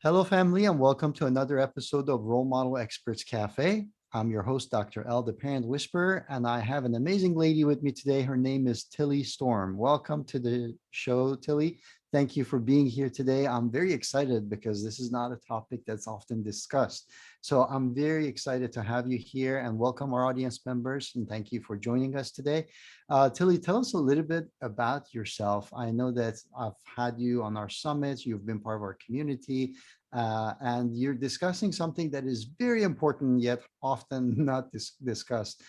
Hello, family, and welcome to another episode of Role Model Experts Cafe. I'm your host, Dr. L, the Parent Whisperer, and I have an amazing lady with me today. Her name is Tilly Storm. Welcome to the show, Tilly. Thank you for being here today. I'm very excited because this is not a topic that's often discussed. So I'm very excited to have you here and welcome our audience members. And thank you for joining us today. Tilly, tell us a little bit about yourself. I know that I've had you on our summits. You've been part of our community. And you're discussing something that is very important yet often not discussed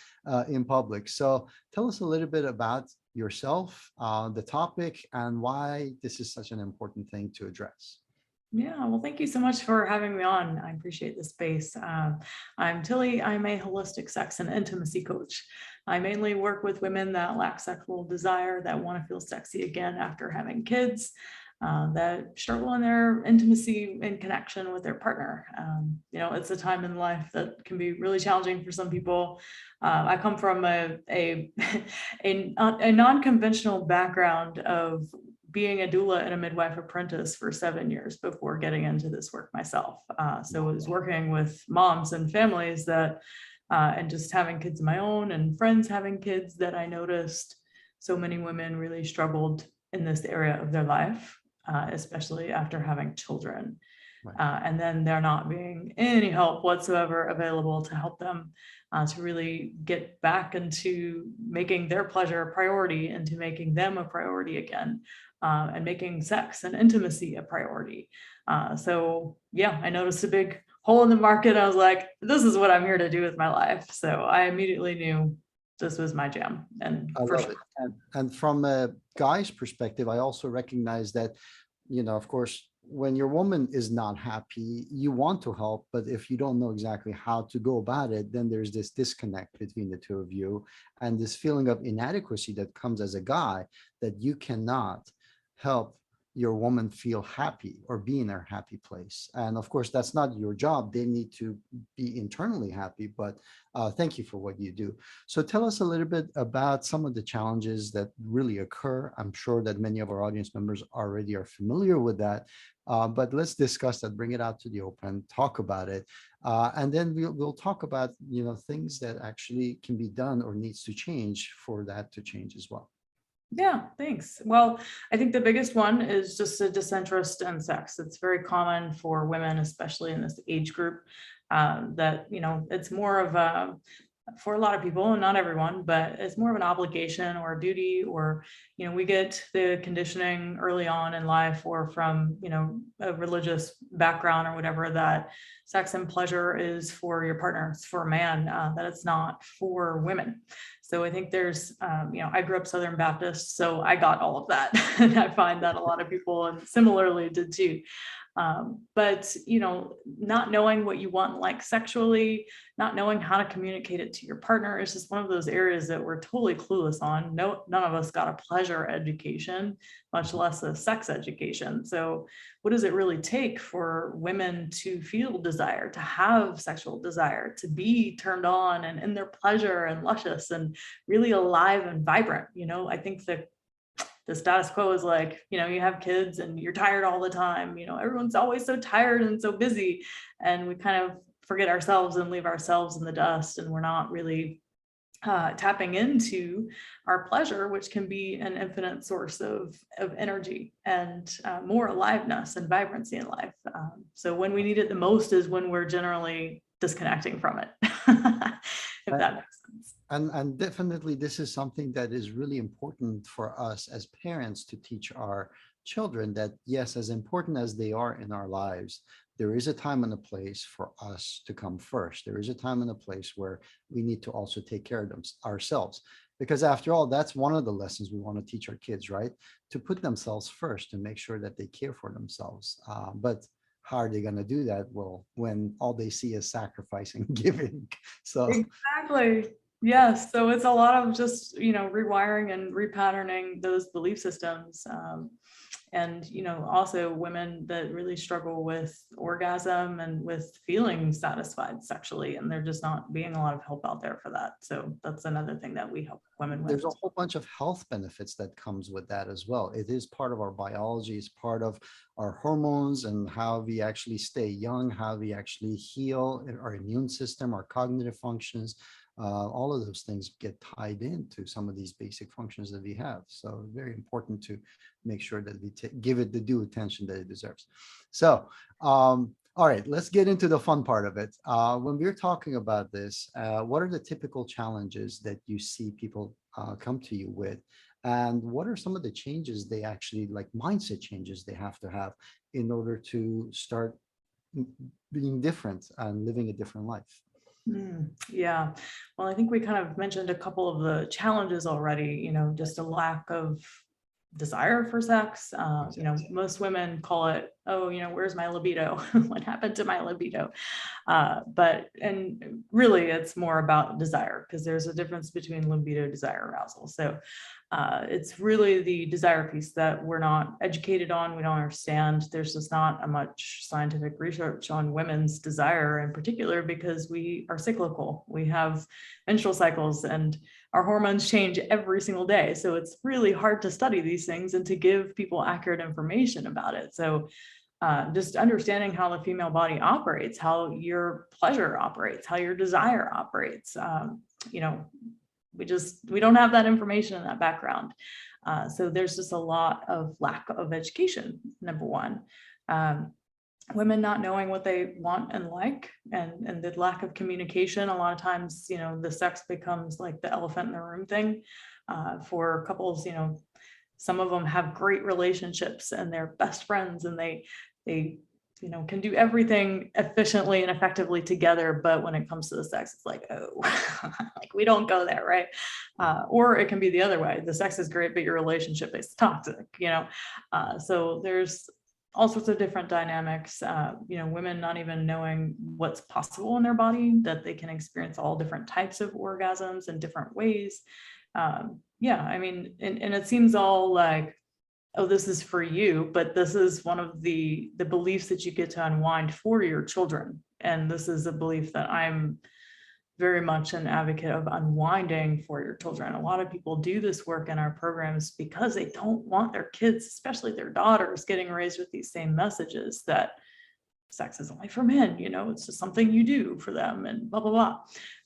in public. So tell us a little bit about yourself, the topic, and why this is such an important thing to address. Yeah, well, thank you so much for having me on. I appreciate the space. I'm Tilly. I'm a holistic sex and intimacy coach. I mainly work with women that lack sexual desire, that want to feel sexy again after having kids, that struggle in their intimacy and connection with their partner. It's a time in life that can be really challenging for some people. I come from a non-conventional background of being a doula and a midwife apprentice for 7 years before getting into this work myself. So I was working with moms and families that, and just having kids of my own and friends having kids, that I noticed so many women really struggled in this area of their life, especially after having children. Right. And then there not being any help whatsoever available to help them to really get back into making their pleasure a priority, into making them a priority again, and making sex and intimacy a priority. So yeah, I noticed a big hole in the market. I was like, this is what I'm here to do with my life. So I immediately knew this was my jam. And I for love sure. it. And from a guy's perspective, I also recognize that, of course, when your woman is not happy, you want to help, but if you don't know exactly how to go about it, then there's this disconnect between the two of you and this feeling of inadequacy that comes as a guy, that you cannot help your woman feel happy or be in her happy place. And of course, that's not your job. They need to be internally happy, but thank you for what you do. So tell us a little bit about some of the challenges that really occur. I'm sure that many of our audience members already are familiar with that, but let's discuss that, bring it out to the open, talk about it, and then we'll talk about things that actually can be done or needs to change for that to change as well. Yeah, thanks. Well, I think the biggest one is just a disinterest in sex. It's very common for women, especially in this age group, that, it's more of a, for a lot of people, and not everyone, but it's more of an obligation or a duty, or, we get the conditioning early on in life, or from, a religious background or whatever, that sex and pleasure is for your partner, it's for a man, that it's not for women. So I think there's, I grew up Southern Baptist, so I got all of that. And I find that a lot of people and similarly did too. But, not knowing what you want, like sexually, not knowing how to communicate it to your partner is just one of those areas that we're totally clueless on. No, none of us got a pleasure education, much less a sex education. So what does it really take for women to feel desire, to have sexual desire, to be turned on and in their pleasure and luscious and really alive and vibrant? I think that the status quo is like, you have kids and you're tired all the time. Everyone's always so tired and so busy, and we kind of forget ourselves and leave ourselves in the dust, and we're not really tapping into our pleasure, which can be an infinite source of energy and more aliveness and vibrancy in life. So when we need it the most is when we're generally disconnecting from it, if that makes sense. And definitely, this is something that is really important for us as parents to teach our children, that yes, as important as they are in our lives, there is a time and a place for us to come first. There is a time and a place where we need to also take care of them ourselves. Because after all, that's one of the lessons we want to teach our kids, right? To put themselves first, to make sure that they care for themselves. But how are they going to do that? Well, when all they see is sacrifice and giving. So Exactly. Yes. So it's a lot of just, rewiring and repatterning those belief systems. And, also women that really struggle with orgasm and with feeling satisfied sexually, and they're just not being a lot of help out there for that. So that's another thing that we help women with. There's a whole bunch of health benefits that comes with that as well. It is part of our biology, it's part of our hormones and how we actually stay young, how we actually heal our immune system, our cognitive functions. All of those things get tied into some of these basic functions that we have. So very important to make sure that we give it the due attention that it deserves. So, all right, let's get into the fun part of it. When we're talking about this, what are the typical challenges that you see people come to you with? And what are some of the changes they actually, like mindset changes they have to have in order to start being different and living a different life? Yeah. Well, I think we kind of mentioned a couple of the challenges already, just a lack of desire for sex. Exactly. Most women call it, oh, where's my libido? What happened to my libido? And really it's more about desire, because there's a difference between libido, desire, arousal. So it's really the desire piece that we're not educated on. We don't understand. There's just not a much scientific research on women's desire in particular, because we are cyclical. We have menstrual cycles and our hormones change every single day. So it's really hard to study these things and to give people accurate information about it. So just understanding how the female body operates, how your pleasure operates, how your desire operates. We don't have that information in that background. So there's just a lot of lack of education, number one. Women not knowing what they want and like, and the lack of communication. A lot of times, the sex becomes like the elephant in the room thing for couples. Some of them have great relationships and they're best friends, and they can do everything efficiently and effectively together. But when it comes to the sex, it's like, oh, like we don't go there, right? Or it can be the other way. The sex is great, but your relationship is toxic, so there's all sorts of different dynamics, women not even knowing what's possible in their body, that they can experience all different types of orgasms in different ways. And it seems all like, oh, this is for you, but this is one of the beliefs that you get to unwind for your children. And this is a belief that I'm very much an advocate of unwinding for your children. A lot of people do this work in our programs because they don't want their kids, especially their daughters, getting raised with these same messages that sex is only for men, it's just something you do for them and blah, blah,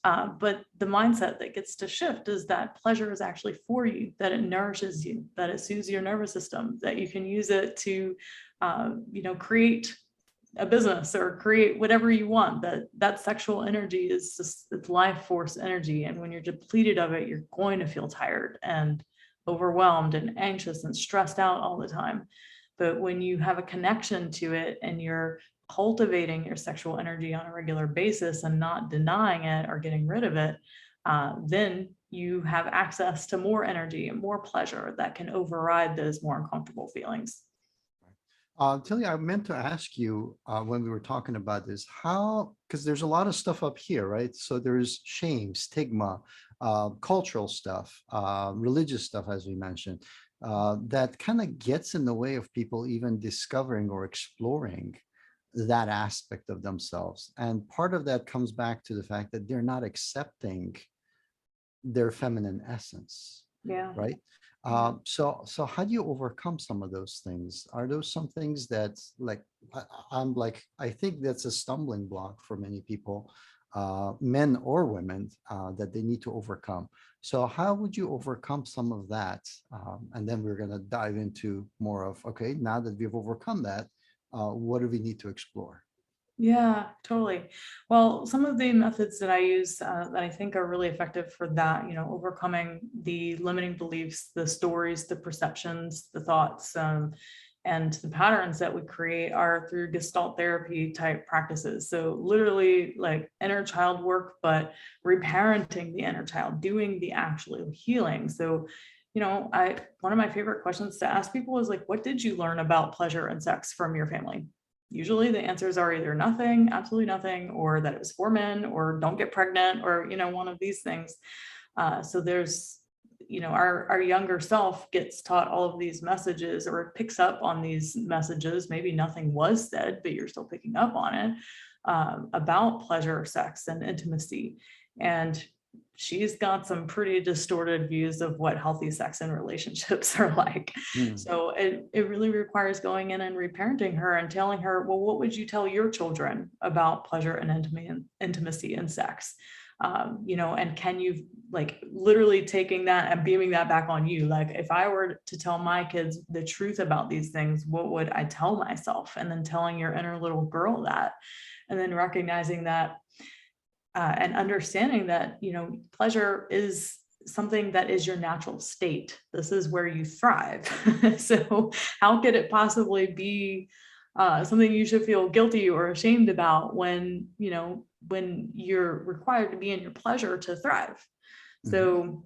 blah. But the mindset that gets to shift is that pleasure is actually for you, that it nourishes you, that it soothes your nervous system, that you can use it to, create a business or create whatever you want. That sexual energy is just, it's life force energy. And when you're depleted of it, you're going to feel tired and overwhelmed and anxious and stressed out all the time. But when you have a connection to it and you're cultivating your sexual energy on a regular basis and not denying it or getting rid of it, then you have access to more energy and more pleasure that can override those more uncomfortable feelings. Tilly, I meant to ask you when we were talking about this, how, because there's a lot of stuff up here, right? So there's shame, stigma, cultural stuff, religious stuff, as we mentioned, that kind of gets in the way of people even discovering or exploring that aspect of themselves. And part of that comes back to the fact that they're not accepting their feminine essence, Yeah. right? So how do you overcome some of those things? Are those some things that like, I think that's a stumbling block for many people, men or women, that they need to overcome. So how would you overcome some of that? And then we're going to dive into more of, okay, now that we've overcome that, what do we need to explore? Yeah, totally. Well, some of the methods that I use that I think are really effective for that, overcoming the limiting beliefs, the stories, the perceptions, the thoughts, and the patterns that we create are through Gestalt therapy type practices. So literally like inner child work, but reparenting the inner child, doing the actual healing. So one of my favorite questions to ask people is like, what did you learn about pleasure and sex from your family? Usually the answers are either nothing, absolutely nothing, or that it was for men, or don't get pregnant, or, one of these things. So there's, our younger self gets taught all of these messages, or picks up on these messages. Maybe nothing was said, but you're still picking up on it, about pleasure, sex, and intimacy. And she's got some pretty distorted views of what healthy sex and relationships are like. Mm. So it really requires going in and reparenting her and telling her, well, what would you tell your children about pleasure and intimacy and sex? And can you, like, literally taking that and beaming that back on you? Like, if I were to tell my kids the truth about these things, what would I tell myself? And then telling your inner little girl that, and then recognizing that, and understanding that, pleasure is something that is your natural state. This is where you thrive. So how could it possibly be something you should feel guilty or ashamed about when you're required to be in your pleasure to thrive? So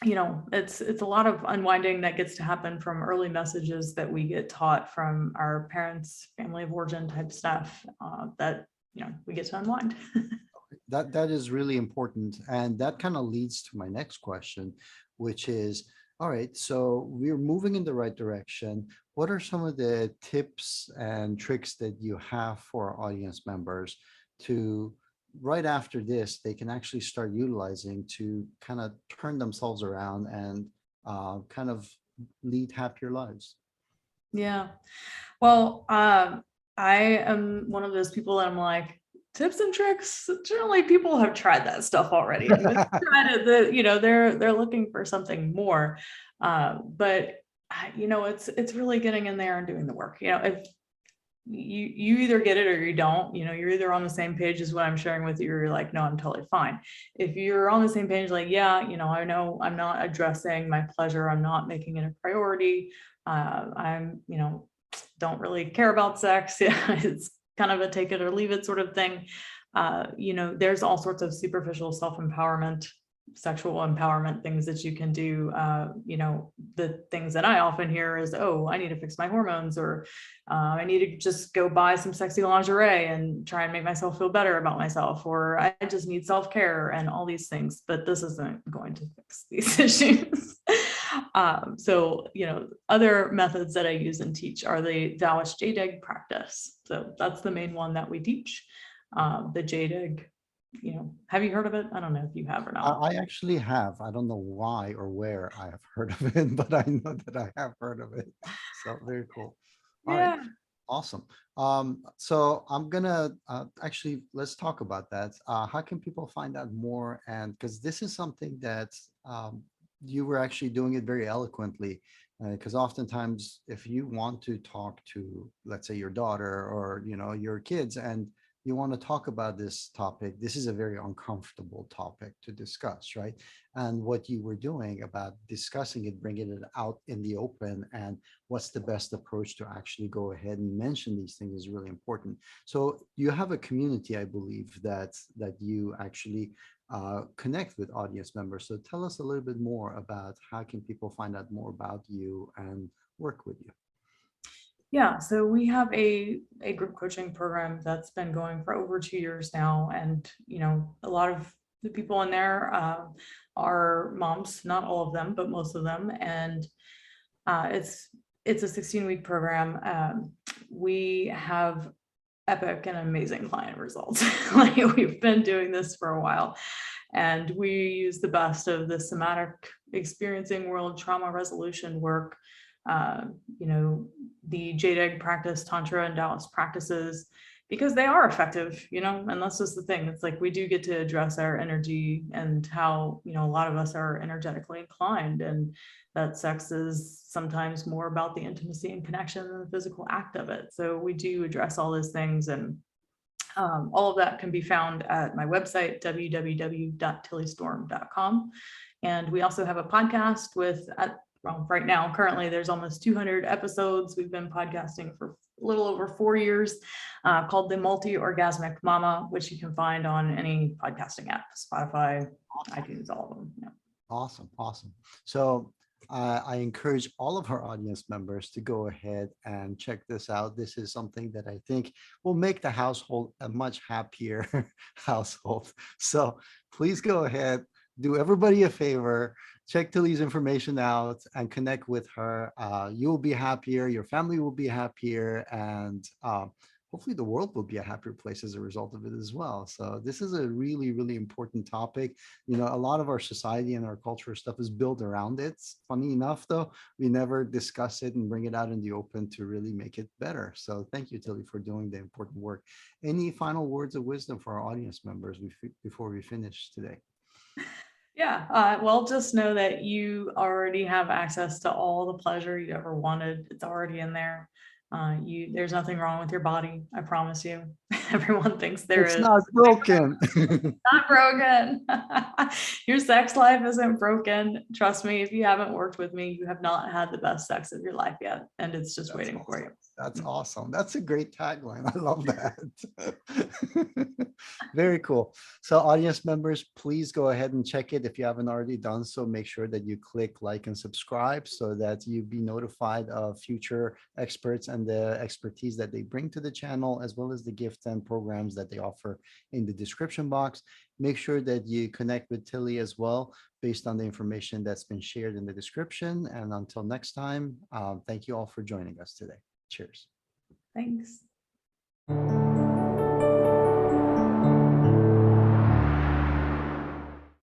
it's a lot of unwinding that gets to happen from early messages that we get taught from our parents, family of origin type stuff, that we get to unwind. That is really important. And that kind of leads to my next question, which is, all right, so we're moving in the right direction. What are some of the tips and tricks that you have for our audience members to, right after this, they can actually start utilizing to kind of turn themselves around and kind of lead happier lives? Yeah. Well, I am one of those people that I'm like, tips and tricks. Generally, people have tried that stuff already. And they've tried it, they're looking for something more. But it's really getting in there and doing the work. If you either get it or you don't, you're either on the same page as what I'm sharing with you, or you're like, no, I'm totally fine. If you're on the same page, like, yeah, I know I'm not addressing my pleasure, I'm not making it a priority, I'm don't really care about sex. Yeah, it's kind of a take it or leave it sort of thing. There's all sorts of superficial self-empowerment, sexual empowerment things that you can do. The things that I often hear is, oh, I need to fix my hormones, or I need to just go buy some sexy lingerie and try and make myself feel better about myself, or I just need self-care and all these things. But this isn't going to fix these issues. Other methods that I use and teach are the Taoist jade egg practice. So that's the main one that we teach. The jade egg, have you heard of it? I don't know if you have or not. I actually have. I don't know why or where I have heard of it, but I know that I have heard of it. So very cool. All right. Yeah. Awesome. So I'm gonna actually, let's talk about that. How can people find out more? And because this is something that you were actually doing it very eloquently. Because oftentimes, if you want to talk to, let's say, your daughter or your kids, and you want to talk about this topic, this is a very uncomfortable topic to discuss, right? And what you were doing about discussing it, bringing it out in the open, and what's the best approach to actually go ahead and mention these things is really important. So you have a community, I believe, that you actually connect with audience members. So tell us a little bit more about how can people find out more about you and work with you. Yeah, so we have a group coaching program that's been going for over 2 years now. And, a lot of the people in there are moms, not all of them, but most of them. And it's a 16-week program. We have epic and amazing client results. Like, we've been doing this for a while, and we use the best of the somatic experiencing world, trauma resolution work, the jade egg practice, Tantra and Taoist practices, because they are effective, and that's just the thing. It's like, we do get to address our energy and how, a lot of us are energetically inclined, and that sex is sometimes more about the intimacy and connection than the physical act of it. So we do address all those things, and all of that can be found at my website, www.tillystorm.com. And we also have a podcast with, right now, currently, there's almost 200 episodes. We've been podcasting for a little over 4 years, called the Multi-Orgasmic Mama, which you can find on any podcasting app, Spotify, iTunes, all of them. Yeah. Awesome. So I encourage all of our audience members to go ahead and check this out. This is something that I think will make the household a much happier household. So please go ahead, do everybody a favor, check Tilly's information out and connect with her. You'll be happier, your family will be happier, and hopefully the world will be a happier place as a result of it as well. So this is a really, really important topic. You know, a lot of our society and our culture stuff is built around it. Funny enough, though, we never discuss it and bring it out in the open to really make it better. So thank you, Tilly, for doing the important work. Any final words of wisdom for our audience members before we finish today? Yeah, well, just know that you already have access to all the pleasure you ever wanted. It's already in there. There's nothing wrong with your body. I promise you. Everyone thinks there It's is. not broken. Not broken. Your sex life isn't broken. Trust me, if you haven't worked with me, you have not had the best sex of your life yet, and it's just That's waiting for awesome. you. That's awesome. That's a great tagline. I love that. Very cool. So audience members, please go ahead and check it. If you haven't already done so, make sure that you click like and subscribe so that you be notified of future experts and the expertise that they bring to the channel, as well as the gifts and programs that they offer in the description box. Make sure that you connect with Tilly as well, based on the information that's been shared in the description. And until next time, thank you all for joining us today. Cheers. Thanks.